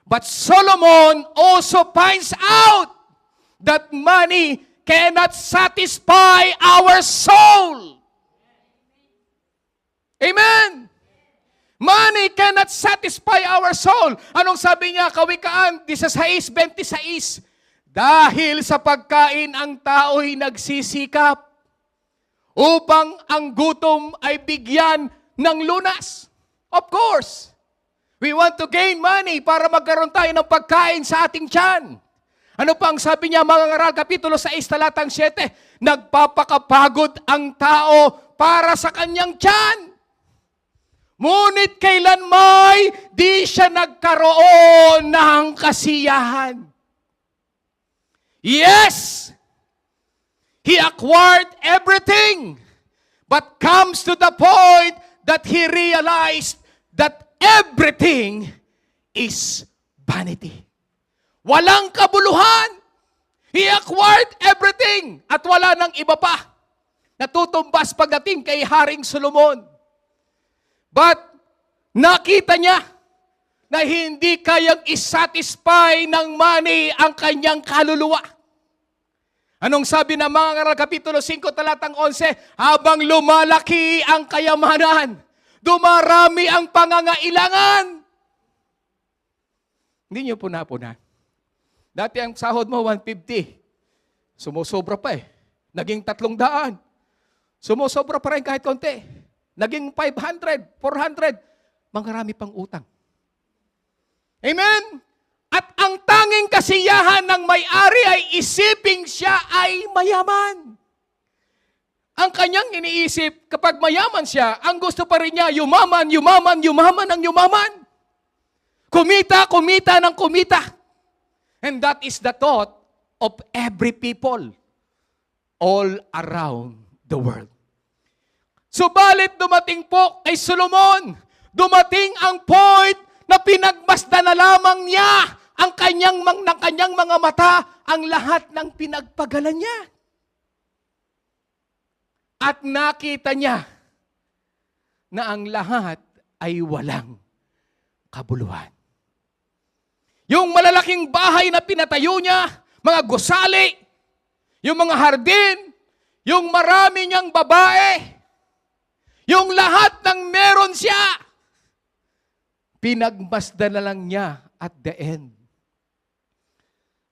But Solomon also finds out that money cannot satisfy our soul. Amen! Money cannot satisfy our soul. Anong sabi niya? Kawikaan 16:26. Dahil sa pagkain ang tao'y nagsisikap upang ang gutom ay bigyan ng lunas. Of course, we want to gain money para magkaroon tayo ng pagkain sa ating tiyan. Ano pa ang sabi niya, mga ngaral, Kapitulo 6, talatang 7, nagpapakapagod ang tao para sa kanyang tiyan. Ngunit kailan may di siya nagkaroon ng kasiyahan. Yes, he acquired everything, but comes to the point that he realized that everything is vanity. Walang kabuluhan. He acquired everything at wala nang iba pa. Natutumbas pagdating kay Haring Solomon. But nakita niya na hindi kayang isatisfy ng money ang kanyang kaluluwa. Anong sabi ng mga ngaral, Kapitulo 5, talatang 11, habang lumalaki ang kayamanan, dumarami ang pangangailangan. Hindi niyo puna-puna. Dati ang sahod mo, 150. Sumusobra pa eh. Naging 300. Sumusobra pa rin kahit konti. Naging 500, 400. Mangarami pang utang. Amen? At ang tanging kasiyahan ng may-ari ay isiping siya ay mayaman. Ang kanyang iniisip, kapag mayaman siya, ang gusto pa rin niya, yumaman, yumaman, yumaman ang yumaman. Kumita, kumita ng kumita. And that is the thought of every people all around the world. Subalit dumating po kay Solomon, dumating ang point na pinagmasdan na lamang niya ang kanyang mga mata, ang lahat ng pinagpagalan niya. At nakita niya na ang lahat ay walang kabuluhan. Yung malalaking bahay na pinatayo niya, mga gusali, yung mga hardin, yung marami niyang babae, yung lahat ng meron siya, pinagmasdan na lang niya at the end.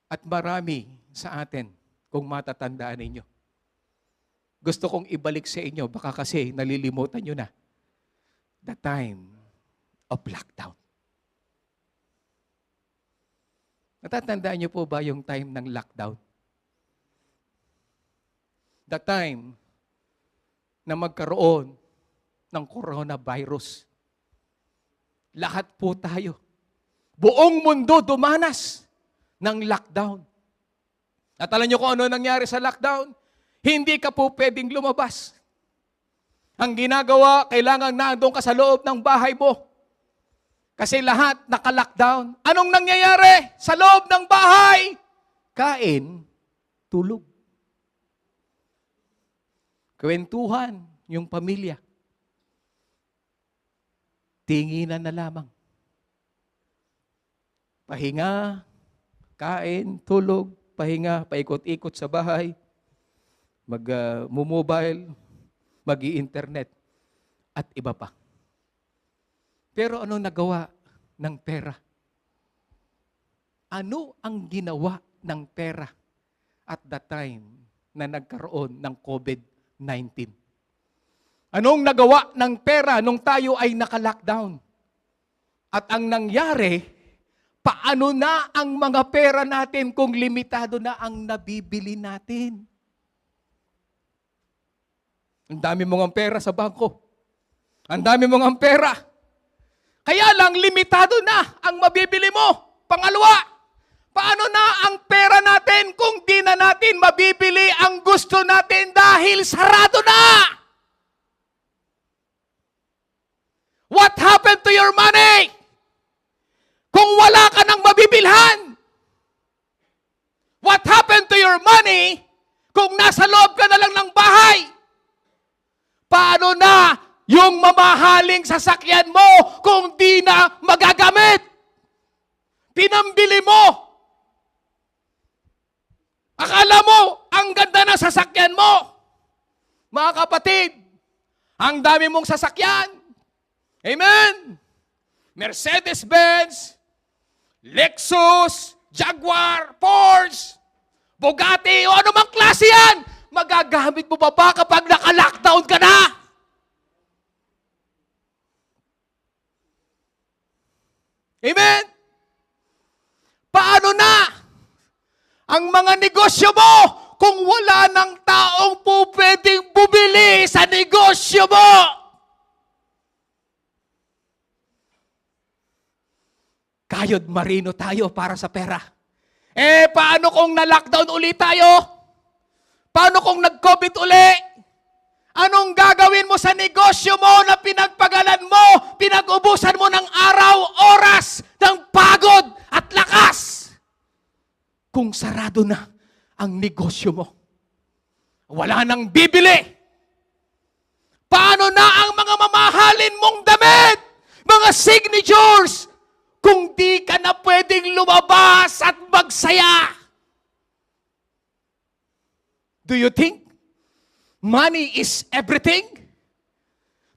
At marami sa atin, kung matatandaan ninyo. Gusto kong ibalik sa inyo, baka kasi nalilimutan nyo na. The time of lockdown. Natatandaan nyo po ba yung time ng lockdown? The time na magkaroon ng coronavirus. Lahat po tayo. Buong mundo dumanas ng lockdown. At alam nyo kung ano nangyari sa lockdown? Hindi ka po pwedeng lumabas. Ang ginagawa, kailangan nandoon ka sa loob ng bahay mo. Kasi lahat naka-lockdown. Anong nangyayari sa loob ng bahay? Kain, tulog. Kwentuhan yung pamilya. Tinginan na lamang. Pahinga, kain, tulog, pahinga, paikot-ikot sa bahay, mag-mobile, mag-i-internet, at iba pa. Pero ano nagawa ng pera? Ano ang ginawa ng pera at the time na nagkaroon ng COVID-19? Anong nagawa ng pera nung tayo ay naka-lockdown? At ang nangyari, paano na ang mga pera natin kung limitado na ang nabibili natin? Ang dami mong ang pera sa bangko. Ang dami mong ang pera. Kaya lang, limitado na ang mabibili mo. Pangalawa, paano na ang pera natin kung di na natin mabibili ang gusto natin dahil sarado na? What happened to your money? Kung wala ka nang mabibilhan? What happened to your money kung nasa loob ka na lang ng bahay? Paano na yung mamahaling sasakyan mo kung di na magagamit? ang bili mo. Akala mo, ang ganda ng sasakyan mo. Mga kapatid, ang dami mong sasakyan. Amen? Mercedes-Benz, Lexus, Jaguar, Porsche, Bugatti, o anumang klase yan. Magagamit mo ba kapag naka-lockdown ka na? Amen? Paano na ang mga negosyo mo kung wala ng taong po pwedeng bumili sa negosyo mo? Kayod marino tayo para sa pera. Paano kung na-lockdown ulit tayo? Paano kung nag-COVID uli? Anong gagawin mo sa negosyo mo na pinagpagalan mo, pinag-ubusan mo ng araw, oras, ng pagod at lakas? Kung sarado na ang negosyo mo, wala nang bibili. Paano na ang mga mamahalin mong damit, mga signatures, kung di ka na pwedeng lumabas at magsaya? Do you think money is everything?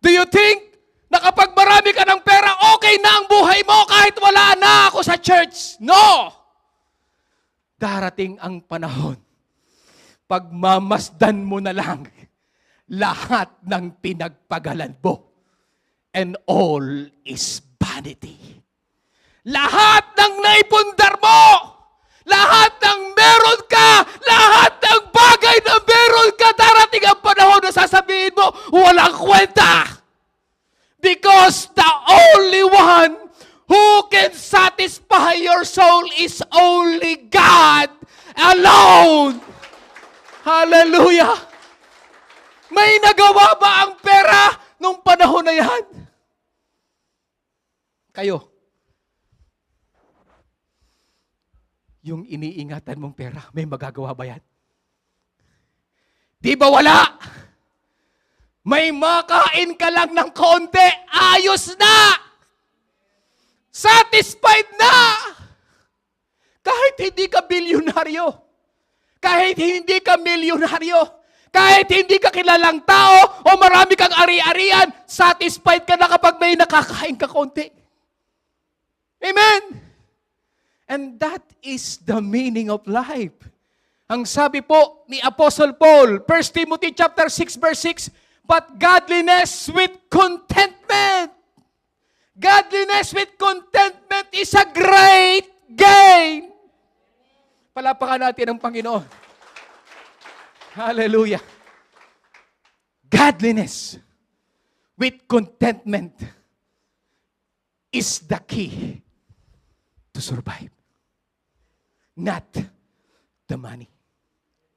Do you think na kapag marami ka ng pera, okay na ang buhay mo kahit wala na ako sa church? No! Darating ang panahon, pagmamasdan mo na lang lahat ng pinagpagalan mo. And all is vanity. Lahat ng naipundar mo, lahat ng meron ka, lahat ng bagay na meron ka, darating ang panahon na sasabihin mo, walang kwenta. Because the only one who can satisfy your soul is only God alone. Hallelujah! May nagawa ba ang pera nung panahon na yan? Kayo, yung iniingatan mong pera, may magagawa ba yan? Di ba wala? May makain ka lang ng konti, ayos na! Satisfied na! Kahit hindi ka bilyonaryo, kahit hindi ka milyonaryo, kahit hindi ka kilalang tao o marami kang ari-arian, satisfied ka na kapag may nakakain ka konti. Amen? And that is the meaning of life. Ang sabi po ni Apostle Paul, 1 Timothy chapter 6 verse 6, but godliness with contentment. Godliness with contentment is a great gain. Palapakan natin ang Panginoon. Hallelujah. Godliness with contentment is the key to survive. Not the money.